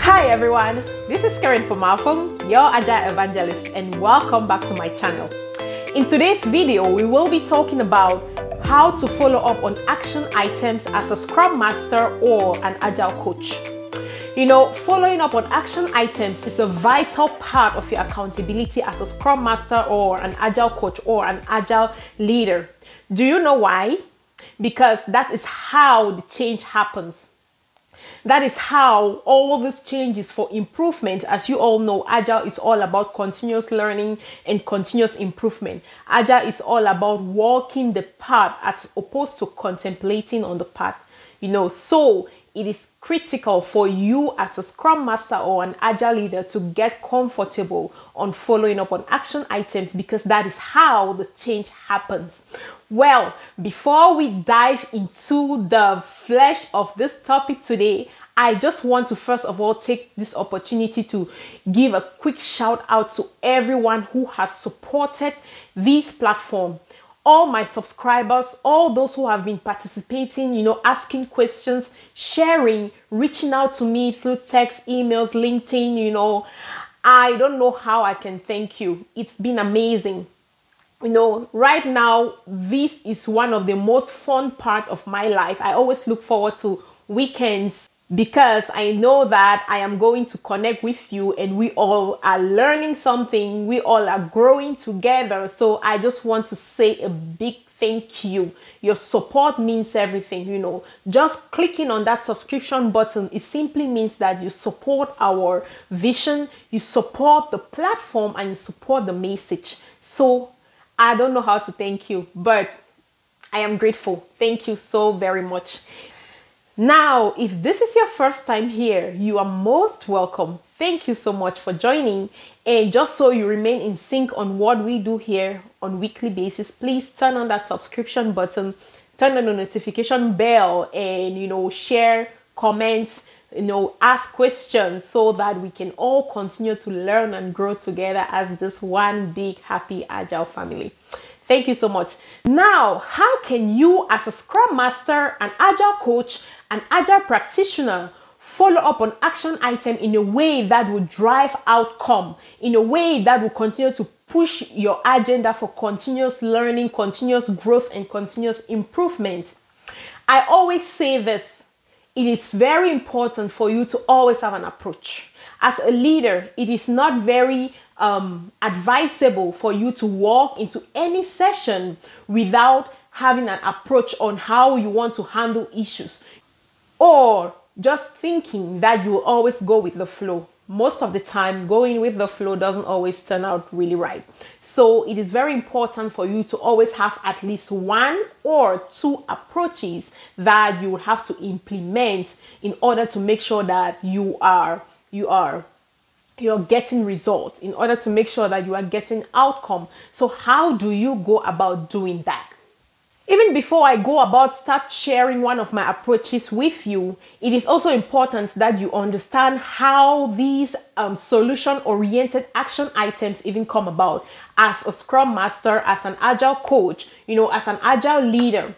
Hi everyone, this is Fomafung, your Agile Evangelist, and welcome back to my channel. In today's video, we will be talking about how to follow up on action items as a Scrum Master or an Agile Coach. You know, following up on action items is a vital part of your accountability as a Scrum Master or an Agile Coach or an Agile Leader. Do you know why? Because that is how the change happens. That is how all these changes for improvement, as you all know, Agile is all about continuous learning and continuous improvement. Agile is all about walking the path as opposed to contemplating on the path. You know, so it is critical for you as a Scrum Master or an Agile Leader to get comfortable on following up on action items, because that is how the change happens. Well, before we dive into the flesh of this topic today, I just want to first of all take this opportunity to give a quick shout out to everyone who has supported this platform. All my subscribers, all those who have been participating, you know, asking questions, sharing, reaching out to me through text, emails, LinkedIn, you know, I don't know how I can thank you. It's been amazing. You know, right now, this is one of the most fun parts of my life. I always look forward to weekends because I know that I am going to connect with you and we all are learning something. We all are growing together. So I just want to say a big thank you. Your support means everything, you know. Just clicking on that subscription button, it simply means that you support our vision, you support the platform, and you support the message. So I don't know how to thank you, but I am grateful. Thank you so very much. Now, if this is your first time here, you are most welcome. Thank you so much for joining. And just so you remain in sync on what we do here on a weekly basis, please turn on that subscription button, turn on the notification bell, and, you know, share, comments, you know, ask questions so that we can all continue to learn and grow together as this one big happy Agile family. Thank you so much. Now, how can you as a Scrum Master, an Agile Coach, an Agile Practitioner follow up on action item in a way that will drive outcome, in a way that will continue to push your agenda for continuous learning, continuous growth, and continuous improvement? I always say this. It is very important for you to always have an approach. As a leader, it is not very advisable for you to walk into any session without having an approach on how you want to handle issues, or just thinking that you will always go with the flow. Most of the time, going with the flow doesn't always turn out really right. So it is very important for you to always have at least one or two approaches that you will have to implement in order to make sure that you're getting results, in order to make sure that you are getting outcome. So how do you go about doing that? Even before I go about start sharing one of my approaches with you, it is also important that you understand how these solution-oriented action items even come about as a Scrum Master, as an Agile Coach, you know, as an Agile Leader.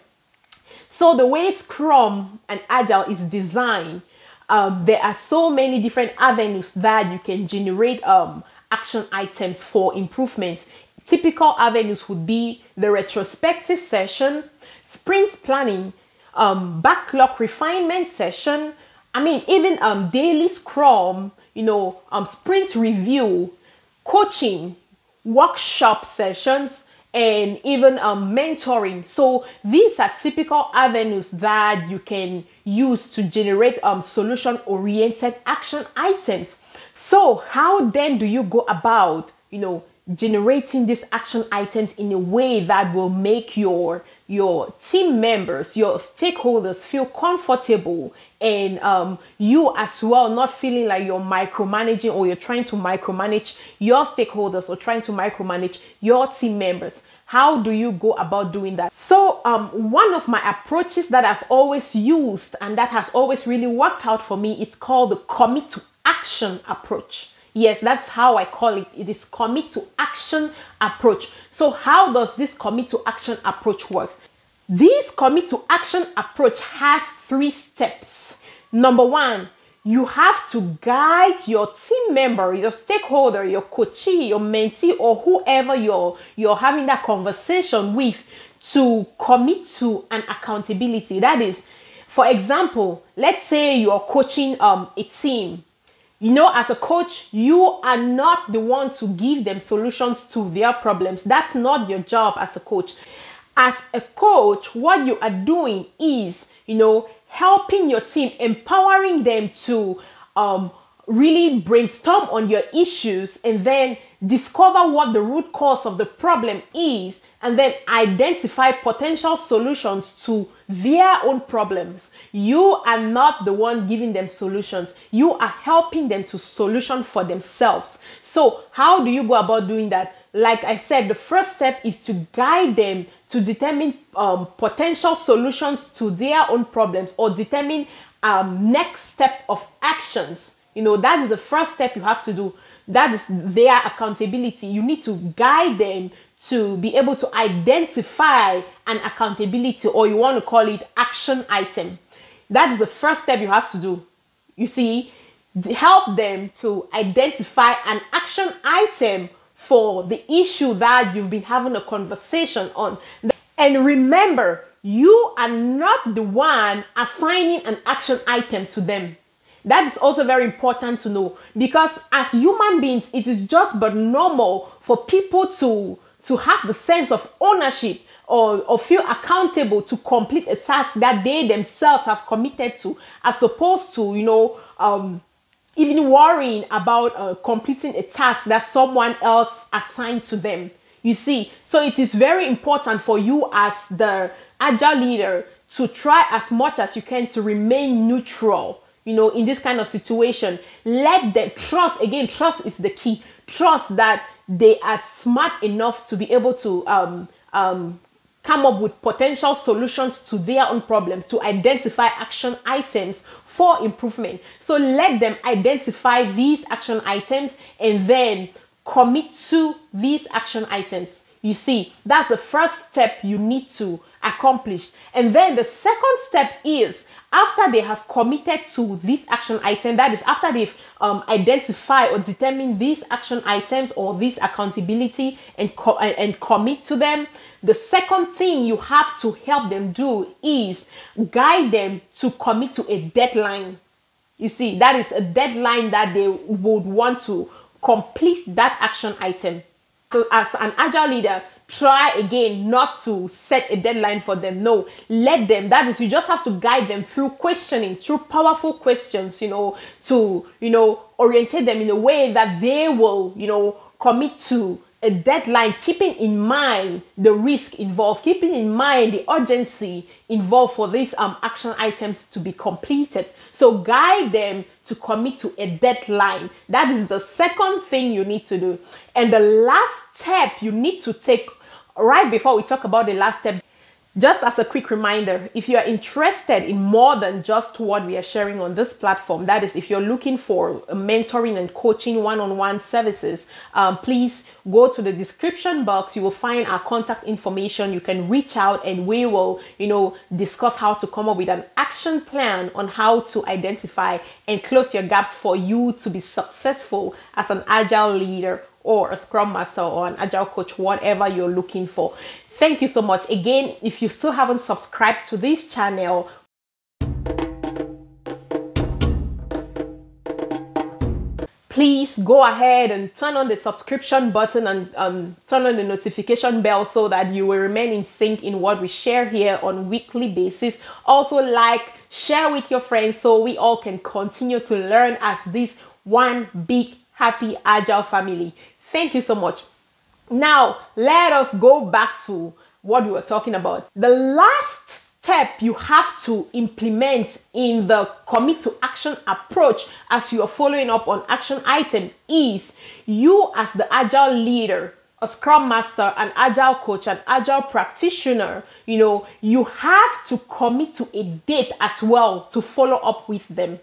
So the way Scrum and Agile is designed, there are so many different avenues that you can generate action items for improvement. Typical avenues would be the retrospective session, sprint planning, backlog refinement session. I mean, even daily Scrum, you know, sprint review, coaching, workshop sessions, and even mentoring. So these are typical avenues that you can use to generate solution-oriented action items. So how then do you go about, you know, generating these action items in a way that will make your team members, your stakeholders feel comfortable, and you as well not feeling like you're micromanaging or you're trying to micromanage your stakeholders or trying to micromanage your team members? How do you go about doing that? So one of my approaches that I've always used and that has always really worked out for me, it's called the commit to action approach. Yes, that's how I call it. It is commit to action approach. So how does this commit to action approach work? This commit to action approach has 3 steps. Number 1, you have to guide your team member, your stakeholder, your coachee, your mentee, or whoever you're having that conversation with to commit to an accountability. That is, for example, let's say you're coaching a team. You know, as a coach, you are not the one to give them solutions to their problems. That's not your job as a coach. As a coach, what you are doing is, helping your team, empowering them to really brainstorm on your issues and then discover what the root cause of the problem is, and then identify potential solutions to their own problems. You are not the one giving them solutions. You are helping them to solution for themselves. So how do you go about doing that? Like I said, the first step is to guide them to determine potential solutions to their own problems, or determine next step of actions. That is the first step you have to do. That is their accountability. You need to guide them to be able to identify an accountability, or you want to call it action item. That is the first step you have to do. You see, help them to identify an action item for the issue that you've been having a conversation on. And remember, you are not the one assigning an action item to them. That is also very important to know, because as human beings, it is just but normal for people to have the sense of ownership or feel accountable to complete a task that they themselves have committed to, as opposed to, even worrying about completing a task that someone else assigned to them. You see, so it is very important for you as the Agile leader to try as much as you can to remain neutral, in this kind of situation. Let them trust. Again, trust is the key. Trust that they are smart enough to be able to come up with potential solutions to their own problems, to identify action items for improvement. So let them identify these action items and then commit to these action items. You see, that's the first step you need to accomplish. And then the second step is, after they have committed to this action item, that is after they've identified or determined these action items or this accountability and commit to them, the second thing you have to help them do is guide them to commit to a deadline. You see, that is a deadline that they would want to complete that action item. So as an Agile leader, try again not to set a deadline for them. No, let them. That is, you just have to guide them through questioning, through powerful questions, to, orientate them in a way that they will, commit to a deadline, keeping in mind the risk involved, keeping in mind the urgency involved for these action items to be completed. So guide them to commit to a deadline. That is the second thing you need to do. And the last step you need to take, right before we talk about the last step, just as a quick reminder, if you are interested in more than just what we are sharing on this platform, that is, if you're looking for mentoring and coaching one-on-one services, please go to the description box. You will find our contact information. You can reach out and we will, discuss how to come up with an action plan on how to identify and close your gaps for you to be successful as an Agile leader or a Scrum Master or an Agile Coach, whatever you're looking for. Thank you so much. Again, if you still haven't subscribed to this channel, please go ahead and turn on the subscription button and turn on the notification bell so that you will remain in sync in what we share here on weekly basis. Also, share with your friends so we all can continue to learn as this one big happy Agile family. Thank you so much. Now, let us go back to what we were talking about. The last step you have to implement in the commit to action approach as you are following up on action item is you as the Agile leader, a Scrum Master, an Agile Coach, an Agile practitioner, you have to commit to a date as well to follow up with them.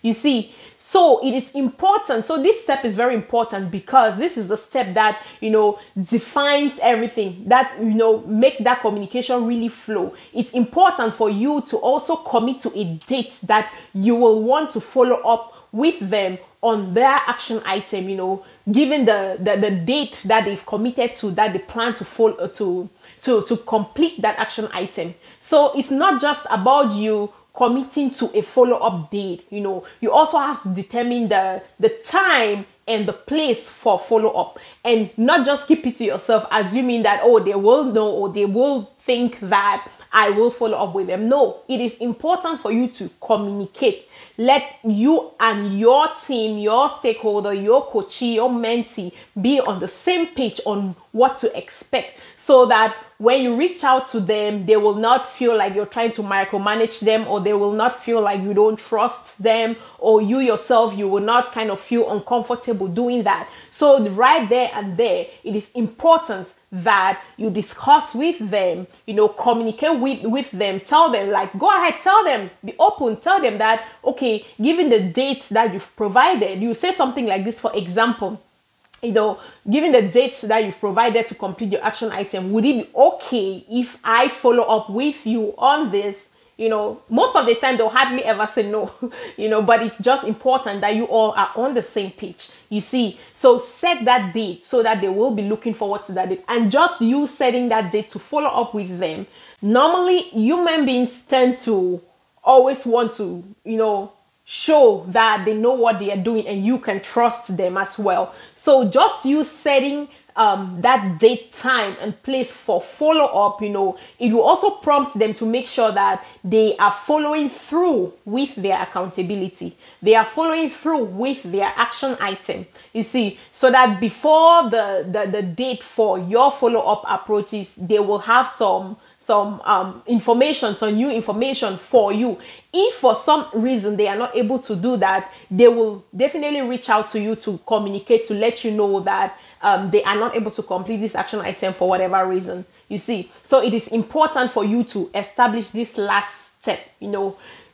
You see, So it is important. So this step is very important because this is the step that, defines everything, that, make that communication really flow. It's important for you to also commit to a date that you will want to follow up with them on their action item, given the date that they've committed to, that they plan to follow, to complete that action item. So it's not just about you committing to a follow-up date. You also have to determine the time and the place for follow-up, and not just keep it to yourself, assuming that, they will know, or they will think that I will follow up with them. No, it is important for you to communicate. Let you and your team, your stakeholder, your coachee, your mentee be on the same page on what to expect, so that when you reach out to them, they will not feel like you're trying to micromanage them, or they will not feel like you don't trust them, or you yourself, you will not kind of feel uncomfortable doing that. So right there and there, it is important that you discuss with them, communicate with them, tell them, like, go ahead, tell them, be open, tell them that, okay, given the dates that you've provided, you say something like this, for example, given the dates that you've provided to complete your action item, would it be okay if I follow up with you on this? Most of the time they'll hardly ever say no, but it's just important that you all are on the same page, you see. So set that date so that they will be looking forward to that date, and just you setting that date to follow up with them. Normally, human beings tend to always want to, show that they know what they are doing and you can trust them as well. So just you setting that date, time, and place for follow-up, it will also prompt them to make sure that they are following through with their accountability. They are following through with their action item, you see, so that before the date for your follow-up approaches, they will have some information, some new information for you. If for some reason they are not able to do that, they will definitely reach out to you to communicate, to let you know that they are not able to complete this action item for whatever reason, you see. So it is important for you to establish this last step,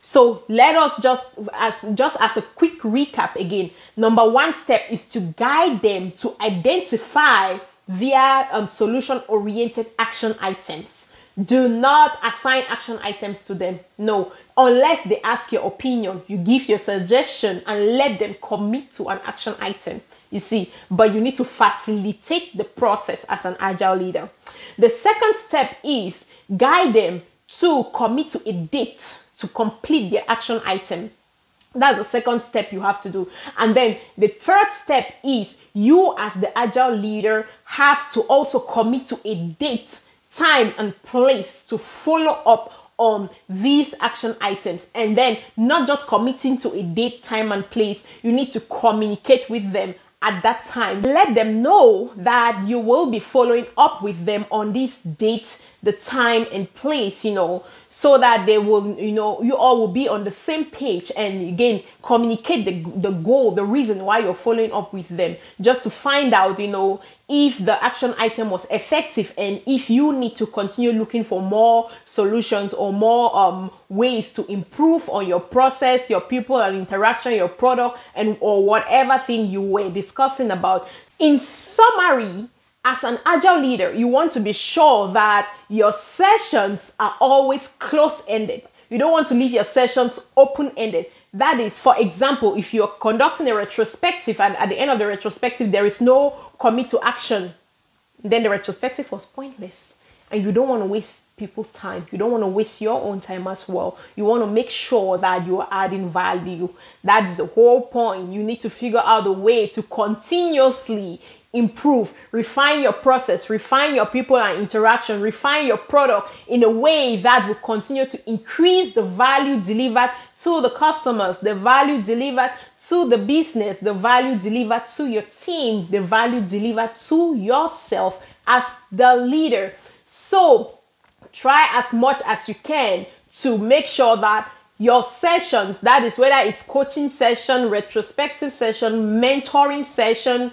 So let us just as a quick recap again. Number one step is to guide them to identify their solution-oriented action items. Do not assign action items to them. No, unless they ask your opinion, you give your suggestion and let them commit to an action item, you see. But you need to facilitate the process as an agile leader. The second step is guide them to commit to a date to complete their action item. That's the second step you have to do. And then the third step is you as the agile leader have to also commit to a date, time, and place to follow up on these action items. And then not just committing to a date, time, and place, you need to communicate with them at that time. Let them know that you will be following up with them on this date, the time, and place, so that they will, you all will be on the same page, and again, communicate the goal, the reason why you're following up with them, just to find out, if the action item was effective, and if you need to continue looking for more solutions or more ways to improve on your process, your people and interaction, your product, or whatever thing you were discussing about. In summary, as an agile leader, you want to be sure that your sessions are always close-ended. You don't want to leave your sessions open-ended. That is, for example, if you're conducting a retrospective and at the end of the retrospective, there is no commit to action, then the retrospective was pointless. And you don't want to waste people's time. You don't want to waste your own time as well. You want to make sure that you are adding value. That's the whole point. You need to figure out a way to continuously improve, refine your process, refine your people and interaction, refine your product in a way that will continue to increase the value delivered to the customers, the value delivered to the business, the value delivered to your team, the value delivered to yourself as the leader. So try as much as you can to make sure that your sessions, that is whether it's coaching session, retrospective session, mentoring session,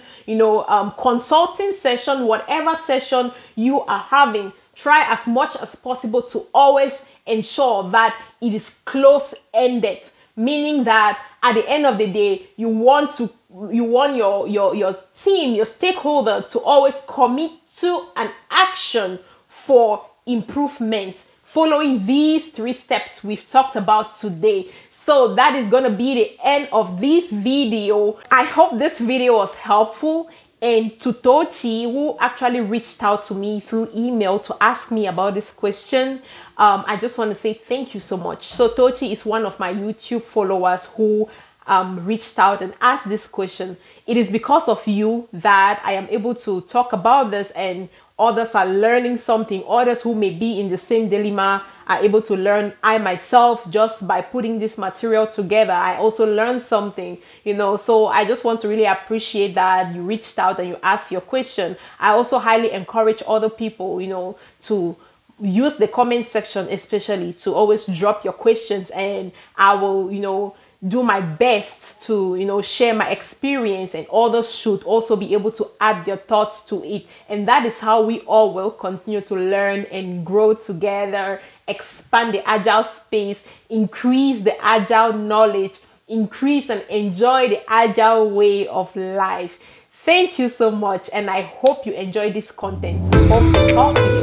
consulting session, whatever session you are having, try as much as possible to always ensure that it is close-ended. meaning that at the end of the day, you want your team, your stakeholder to always commit to an action for improvement, following these 3 steps we've talked about today. So that is going to be the end of this video. I hope this video was helpful. And to Tochi, who actually reached out to me through email to ask me about this question, I just want to say thank you so much. So Tochi is one of my YouTube followers who reached out and asked this question. It is because of you that I am able to talk about this, and others are learning something. Others who may be in the same dilemma are able to learn. I myself, just by putting this material together, I also learned something, you know. So I just want to really appreciate that you reached out and you asked your question. I also highly encourage other people, you know, to use the comment section, especially to always drop your questions, and I will, you know, do my best to, you know, share my experience, and others should also be able to add their thoughts to it. And that is how we all will continue to learn and grow together, expand the Agile space, increase the Agile knowledge, increase and enjoy the Agile way of life. Thank you so much, and I hope you enjoy this content. I hope to talk to you